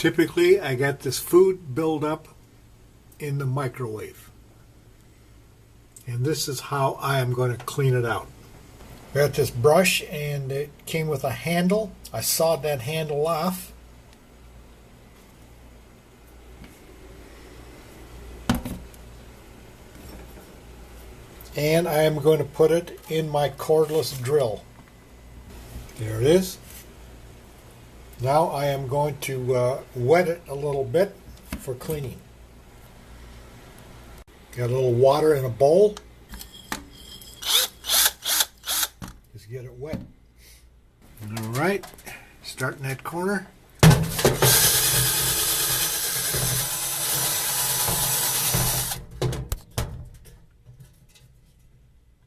Typically, I got this food build up in the microwave. And this is how I am going to clean it out. I got this brush and it came with a handle. I sawed that handle off. And I am going to put it in my cordless drill. There it is. Now I am going to wet it a little bit for cleaning. Got a little water in a bowl. Just get it wet. Alright, starting that corner.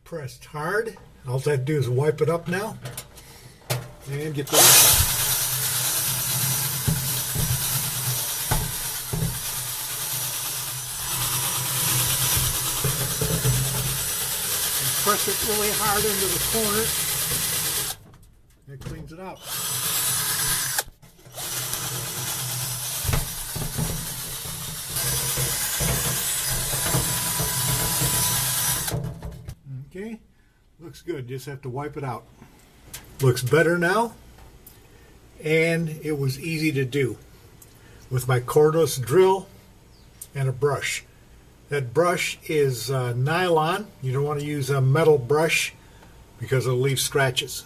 Pressed hard. All I have to do is wipe it up now and get the press it really hard into the corner. It cleans it out. Okay, looks good. Just have to wipe it out. Looks better now, and it was easy to do with my cordless drill and a brush. That brush is nylon. You don't want to use a metal brush because it'll leave scratches.